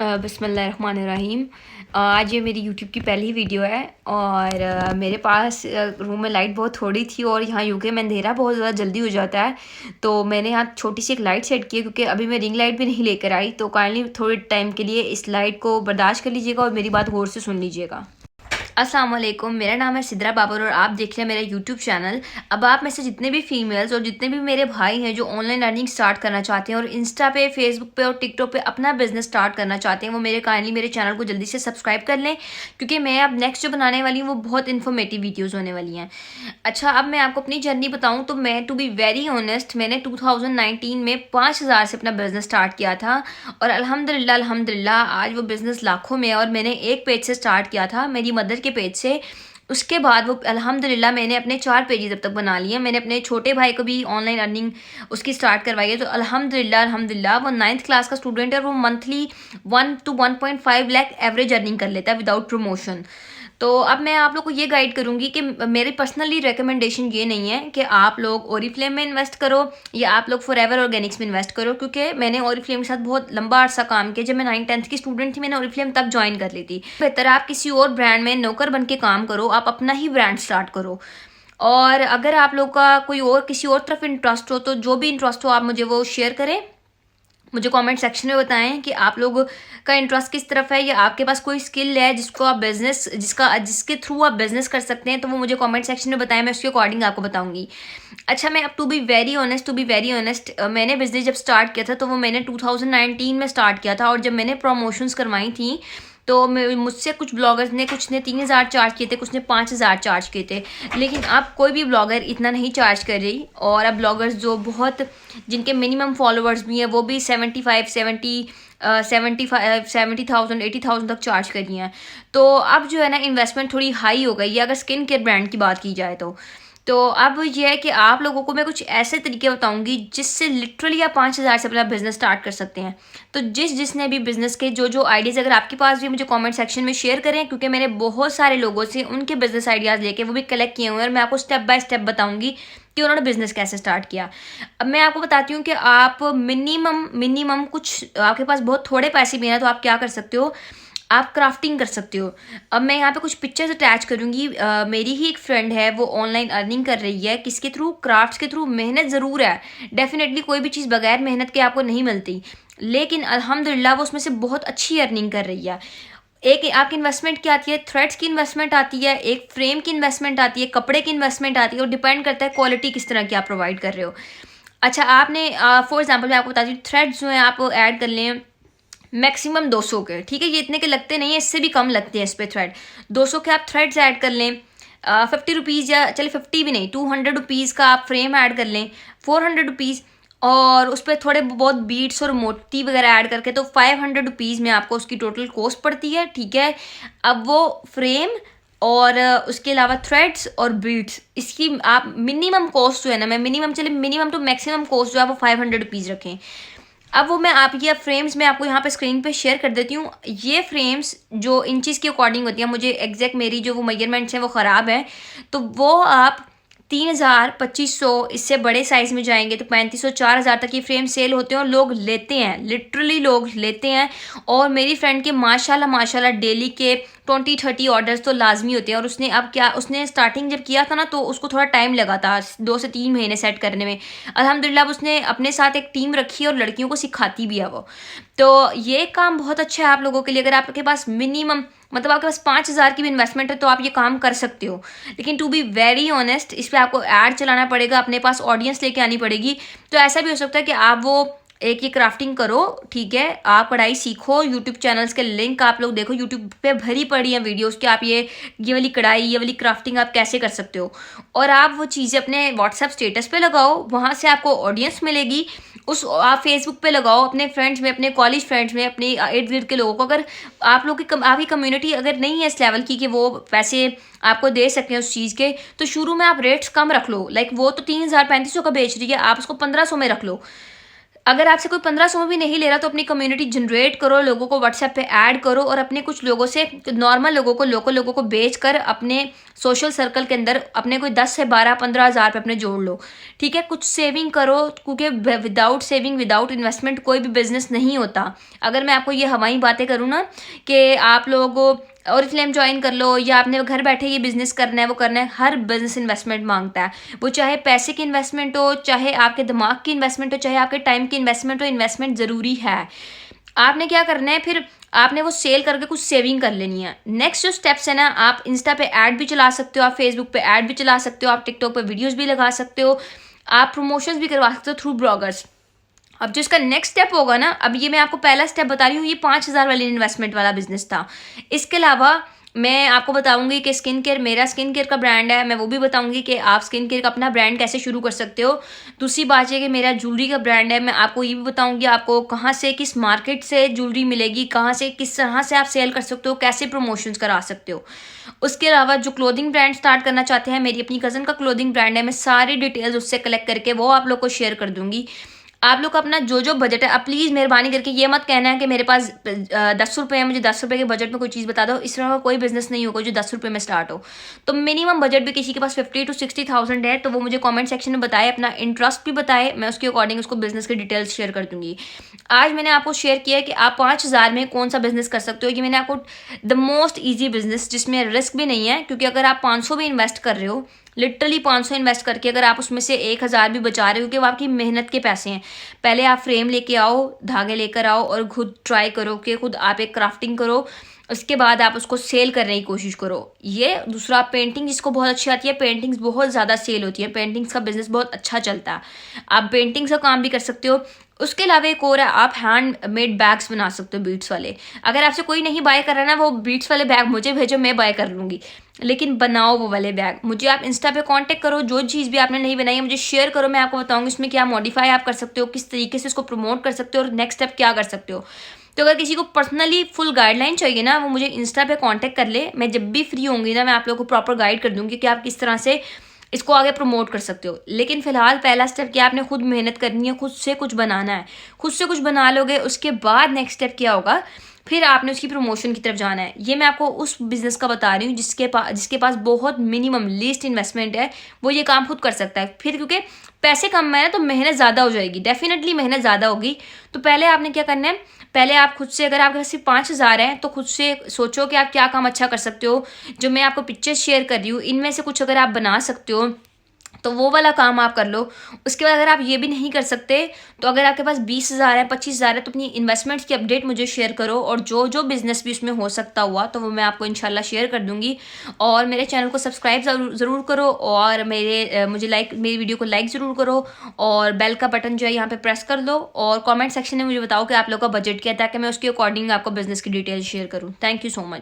बिस्मिल्लाहिर्रहमानिर्रहीम। आज ये मेरी यूट्यूब की पहली वीडियो है और मेरे पास रूम में लाइट बहुत थोड़ी थी और यहाँ यूके में अंधेरा बहुत ज़्यादा जल्दी हो जाता है। तो मैंने यहाँ छोटी सी एक लाइट सेट की है क्योंकि अभी मैं रिंग लाइट भी नहीं लेकर आई। तो काइंडली थोड़े टाइम के लिए इस लाइट को बर्दाश्त कर लीजिएगा और मेरी बात गौर से सुन लीजिएगा। अस्सलाम वालेकुम, मेरा नाम है सिद्रा बाबर और आप देख रहे हैं मेरा यूट्यूब चैनल। अब आप में से जितने भी फीमेल्स और जितने भी मेरे भाई हैं जो ऑनलाइन अर्निंग स्टार्ट करना चाहते हैं और इंस्टा पे, फेसबुक पे और टिकटॉक पे अपना बिजनेस स्टार्ट करना चाहते हैं, वो मेरे चैनल को जल्दी से सब्सक्राइब कर लें क्योंकि मैं अब नेक्स्ट जो बनाने वाली हूँ वो बहुत इन्फॉर्मेटिव वीडियोज़ होने वाली हैं। अच्छा, अब मैं आपको अपनी जर्नी बताऊँ तो मैं टू बी वेरी ऑनेस्ट मैंने 2019 में 5,000 से अपना बिज़नेस स्टार्ट किया था और अल्हम्दुलिल्लाह आज वो बिज़नेस लाखों में है। और मैंने एक पेज से स्टार्ट किया था, मेरी मदर के पेज से। उसके बाद वो अल्हम्दुलिल्लाह मैंने अपने 4 पेजेस अब तक बना लिए। मैंने अपने छोटे भाई को भी ऑनलाइन अर्निंग उसकी स्टार्ट करवाई है। तो अल्हम्दुलिल्लाह वो 9th क्लास का स्टूडेंट है और वो monthly 1 to 1.5 lakh average earning कर लेता है विदाउट प्रमोशन। तो अब मैं आप लोग को ये गाइड करूँगी कि मेरी पर्सनली रिकमेंडेशन ये नहीं है कि आप लोग ओरिफ्लेम में इन्वेस्ट करो या आप लोग फॉरएवर ऑर्गेनिक्स में इन्वेस्ट करो, क्योंकि मैंने ओरिफ्लेम के साथ बहुत लंबा अरसा काम किया। जब मैं 9th-10th की स्टूडेंट थी मैंने ओरिफ्लेम तब ज्वाइन कर ली थी। बेहतर आप किसी और ब्रांड में नौकर बन के काम करो, आप अपना ही ब्रांड स्टार्ट करो। और अगर आप लोग का कोई और किसी और तरफ इंटरेस्ट हो तो जो भी इंटरेस्ट हो आप मुझे वो शेयर करें, मुझे कमेंट सेक्शन में बताएं कि आप लोग का इंटरेस्ट किस तरफ है या आपके पास कोई स्किल है जिसको आप बिजनेस जिसके थ्रू आप बिजनेस कर सकते हैं, तो वो मुझे कमेंट सेक्शन में बताएं, मैं उसके अकॉर्डिंग आपको बताऊंगी। अच्छा, मैं अब टू बी वेरी ऑनेस्ट मैंने बिजनेस जब स्टार्ट किया था तो वो मैंने 2019 में स्टार्ट किया था। और जब मैंने प्रमोशंस करवाई थी तो मुझसे कुछ ब्लॉगर्स ने, कुछ ने 3,000 चार्ज किए थे, कुछ ने 5,000 चार्ज किए थे। लेकिन अब कोई भी ब्लॉगर इतना नहीं चार्ज कर रही। और अब ब्लॉगर्स जो बहुत जिनके मिनिमम फॉलोअर्स भी हैं वो भी 70,000 80,000 तक चार्ज कर रही हैं। तो अब जो है ना इन्वेस्टमेंट थोड़ी हाई हो गई है अगर स्किन केयर ब्रांड की बात की जाए तो अब ये है कि आप लोगों को मैं कुछ ऐसे तरीके बताऊंगी जिससे लिटरली आप 5,000 से अपना बिजनेस स्टार्ट कर सकते हैं। तो जिसने भी बिजनेस के जो आइडियाज़ अगर आपके पास भी मुझे कमेंट सेक्शन में शेयर करें, क्योंकि मैंने बहुत सारे लोगों से उनके बिजनेस आइडियाज़ लेके वो भी कलेक्ट किए हुए हैं और मैं आपको स्टेप बाय स्टेप बताऊंगी कि उन्होंने बिजनेस कैसे स्टार्ट किया। अब मैं आपको बताती हूँ कि आप मिनिमम कुछ आपके पास बहुत थोड़े पैसे भी हैं तो आप क्या कर सकते हो, आप क्राफ्टिंग कर सकते हो। अब मैं यहाँ पे कुछ पिक्चर्स अटैच करूँगी। मेरी ही एक फ्रेंड है, वो ऑनलाइन अर्निंग कर रही है किसके थ्रू, क्राफ्ट्स के थ्रू। मेहनत ज़रूर है, डेफिनेटली कोई भी चीज़ बगैर मेहनत के आपको नहीं मिलती, लेकिन अल्हम्दुलिल्लाह वो उसमें से बहुत अच्छी अर्निंग कर रही है। एक आपकी इन्वेस्टमेंट क्या आती है, थ्रेड्स की इन्वेस्टमेंट आती है, एक फ्रेम की इन्वेस्टमेंट आती है, कपड़े की इन्वेस्टमेंट आती है और डिपेंड करता है क्वालिटी किस तरह की आप प्रोवाइड कर रहे हो। अच्छा, आपने फॉर एग्जाम्पल मैं आपको बताती हूँ, थ्रेड्स जो है आप ऐड कर लें मैक्सिमम 200 के, ठीक है, ये इतने के लगते नहीं है, इससे भी कम लगते हैं इस पर थ्रेड। 200 के आप थ्रेड्स ऐड कर लें। 50 रुपीज़ या चले 50 भी नहीं, 200 रुपीज़ का आप फ्रेम ऐड कर लें, 400 रुपीज़। और उस पर थोड़े बहुत बीड्स और मोती वगैरह ऐड करके तो 500 रुपीज़ में आपको उसकी टोटल कॉस्ट पड़ती है, ठीक है। अब वो फ्रेम और उसके अलावा थ्रेड्स और बीड्स, इसकी आप मिनिमम कॉस्ट जो है ना, मैं मिनिमम टू मैक्सिमम कॉस्ट जो है वो 500 रुपीज़ रखें। अब वो मैं आप ये फ्रेम्स मैं आपको यहाँ पे स्क्रीन पे शेयर कर देती हूँ। ये फ्रेम्स जो इंचेस के अकॉर्डिंग होती हैं, मुझे एग्जैक्ट मेरी जो वो मेजरमेंट्स हैं वो ख़राब है, तो वो आप 3,000 2,500, इससे बड़े साइज़ में जाएंगे तो 3,500 4,000 तक ये फ्रेम सेल होते हैं और लोग लेते हैं, लिटरली लोग लेते हैं। और मेरी फ्रेंड के माशाल्लाह डेली के 20-30 ऑर्डर्स तो लाजमी होते हैं। और उसने स्टार्टिंग जब किया था ना तो उसको थोड़ा टाइम लगा था, 2 से 3 महीने सेट करने में। अल्हम्दुलिल्लाह उसने अपने साथ एक टीम रखी है और लड़कियों को सिखाती भी है वो। तो ये काम बहुत अच्छा है आप लोगों के लिए। अगर आपके पास मिनिमम मतलब आपके पास 5,000 की भी इन्वेस्टमेंट है तो आप ये काम कर सकते हो। लेकिन टू बी वेरी ऑनेस्ट इस पर आपको ऐड चलाना पड़ेगा, अपने पास ऑडियंस लेके आनी पड़ेगी। तो ऐसा भी हो सकता है कि आप वो एक ये क्राफ्टिंग करो, ठीक है, आप कढ़ाई सीखो, यूट्यूब चैनल्स के लिंक आप लोग देखो, यूट्यूब पे भरी पड़ी हैं वीडियोस कि आप ये वाली कढ़ाई, ये वाली क्राफ्टिंग आप कैसे कर सकते हो। और आप वो चीज़ें अपने व्हाट्सएप स्टेटस पे लगाओ, वहाँ से आपको ऑडियंस मिलेगी। आप फेसबुक पे लगाओ, अपने फ्रेंड्स में, अपने कॉलेज फ्रेंड्स में, अपने इर्द गिर्द के लोगों को। अगर आप लोग की आपकी कम्युनिटी अगर नहीं है इस लेवल की कि वो पैसे आपको दे सकें उस चीज़ के, तो शुरू में आप रेट्स कम रख लो। लाइक वो तो 3,000 3,500 का बेच रही है, आप उसको 1,500 में रख लो। अगर आपसे कोई 1500 में भी नहीं ले रहा तो अपनी कम्युनिटी जनरेट करो, लोगों को व्हाट्सएप पे ऐड करो और अपने कुछ लोगों से, नॉर्मल लोगों को, लोकल लोगों को बेचकर अपने सोशल सर्कल के अंदर अपने कोई 10 से 12-15 हज़ार पे अपने जोड़ लो। ठीक है, कुछ सेविंग करो, क्योंकि विदाउट सेविंग, विदाउट इन्वेस्टमेंट कोई भी बिजनेस नहीं होता। अगर मैं आपको ये हवाई बातें करूँ ना कि आप लोगों ऑरिफ्लेम ज्वाइन कर लो या आपने घर बैठे ये बिजनेस करना है, वो करना है, हर बिजनेस इन्वेस्टमेंट मांगता है। वो चाहे पैसे की इन्वेस्टमेंट हो, चाहे आपके दिमाग की इन्वेस्टमेंट हो, चाहे आपके टाइम की इन्वेस्टमेंट हो, इन्वेस्टमेंट ज़रूरी है। आपने क्या करना है फिर, आपने वो सेल करके कुछ सेविंग कर लेनी है। नेक्स्ट जो स्टेप्स है ना, आप इंस्टा पे ऐड भी चला सकते हो, आप फेसबुक पे ऐड भी चला सकते हो, आप टिकटॉक पे वीडियोस भी लगा सकते हो, आप प्रमोशंस भी करवा सकते हो थ्रू ब्लॉगर्स। अब जो इसका नेक्स्ट स्टेप होगा ना, अब ये मैं आपको पहला स्टेप बता रही हूँ, ये 5,000 वाली इन्वेस्टमेंट वाला बिजनेस था। इसके अलावा मैं आपको बताऊंगी कि स्किन केयर, मेरा स्किन केयर का ब्रांड है, मैं वो भी बताऊंगी कि आप स्किन केयर का अपना ब्रांड कैसे शुरू कर सकते हो। दूसरी बात है कि मेरा ज्वेलरी का ब्रांड है, मैं आपको ये भी बताऊंगी आपको कहाँ से, किस मार्केट से ज्वेलरी मिलेगी, कहाँ से, किस तरह से आप सेल कर सकते हो, कैसे प्रमोशंस करा सकते हो। उसके अलावा जो क्लोथिंग ब्रांड स्टार्ट करना चाहते हैं, मेरी अपनी कज़न का क्लोथिंग ब्रांड है, मैं सारी डिटेल्स उससे कलेक्ट करके वो आप लोग को शेयर कर दूंगी। आप लोग का अपना जो जो बजट है, आप प्लीज़ मेहरबानी करके ये मत कहना है कि मेरे पास 10 रुपये है, मुझे 10 रुपये के बजट में कोई चीज़ बता दो। इस तरह का कोई बिजनेस नहीं होगा जो 10 रुपये में स्टार्ट हो। तो मिनिमम बजट भी किसी के पास 50 to 60,000 है तो वो मुझे कमेंट सेक्शन में बताए, अपना इंटरेस्ट भी बताए, मैं उसके अकॉर्डिंग उसको बिजनेस की डिटेल्स शेयर कर दूंगी। आज मैंने आपको शेयर किया है कि आप 5,000 में कौन सा बिजनेस कर सकते हो। ये मैंने आपको द मोस्ट ईजी बिजनेस जिसमें रिस्क भी नहीं है, क्योंकि अगर आप 500 भी इन्वेस्ट कर रहे हो, लिटरली 500 इन्वेस्ट करके अगर आप उसमें से 1,000 भी बचा रहे हो, क्योंकि वो आपकी मेहनत के पैसे हैं। पहले आप फ्रेम लेके आओ, धागे लेकर आओ और खुद ट्राई करो कि खुद आप एक क्राफ्टिंग करो, उसके बाद आप उसको सेल करने की कोशिश करो। ये दूसरा, पेंटिंग जिसको बहुत अच्छी आती है, पेंटिंग्स बहुत ज़्यादा सेल होती है, पेंटिंग्स का बिजनेस बहुत अच्छा चलता है, आप पेंटिंग्स का काम भी कर सकते हो। उसके अलावा एक और है, आप हैंड मेड बैग्स बना सकते हो बीट्स वाले। अगर आपसे कोई नहीं बाय कर रहा ना, वो बीट्स वाले बैग मुझे भेजो, मैं बाय कर लूँगी, लेकिन बनाओ वो वाले बैग। मुझे आप इंस्टा पे कांटेक्ट करो, जो चीज़ भी आपने नहीं बनाई है मुझे शेयर करो, मैं आपको बताऊंगी इसमें क्या मॉडिफाई आप कर सकते हो, किस तरीके से इसको प्रमोट कर सकते हो और नेक्स्ट स्टेप क्या कर सकते हो। तो अगर किसी को पर्सनली फुल गाइडलाइन चाहिए ना, वो मुझे इंस्टा पे कांटेक्ट कर ले, मैं जब भी फ्री होंगी ना मैं आप लोगों को प्रॉपर गाइड कर दूंगी कि आप किस तरह से इसको आगे प्रमोट कर सकते हो। लेकिन फिलहाल पहला स्टेप क्या, आपने खुद मेहनत करनी है, खुद से कुछ बनाना है। खुद से कुछ बना लोगे, उसके बाद नेक्स्ट स्टेप क्या होगा, फिर आपने उसकी प्रमोशन की तरफ जाना है। ये मैं आपको उस बिजनेस का बता रही हूँ जिसके पास बहुत मिनिमम लीस्ट इन्वेस्टमेंट है, वो ये काम खुद कर सकता है। फिर क्योंकि पैसे कम है ना, तो मेहनत ज़्यादा हो जाएगी, डेफिनेटली मेहनत ज़्यादा होगी। तो पहले आपने क्या करना है, पहले आप खुद से, अगर आपके पास सिर्फ 5,000 है तो खुद से सोचो कि आप क्या काम अच्छा कर सकते हो। जो मैं आपको पिक्चर्स शेयर कर रही हूँ, इनमें से कुछ अगर आप बना सकते हो तो वो वाला काम आप कर लो। उसके बाद अगर आप ये भी नहीं कर सकते, तो अगर आपके पास 20,000 है, 25,000 है, तो अपनी इन्वेस्टमेंट्स की अपडेट मुझे शेयर करो, और जो जो बिजनेस भी उसमें हो सकता हुआ तो वो मैं आपको इंशाल्लाह शेयर कर दूंगी। और मेरे चैनल को सब्सक्राइब ज़रूर करो, और मेरी वीडियो को लाइक ज़रूर करो, और बेल का बटन जो है यहाँ पे प्रेस कर दो, और कॉमेंट सेक्शन में मुझे बताओ कि आप लोग का बजट क्या है, ताकि मैं उसके अकॉर्डिंग आपको बिजनेस की डिटेल्स शेयर करूँ। Thank you so much.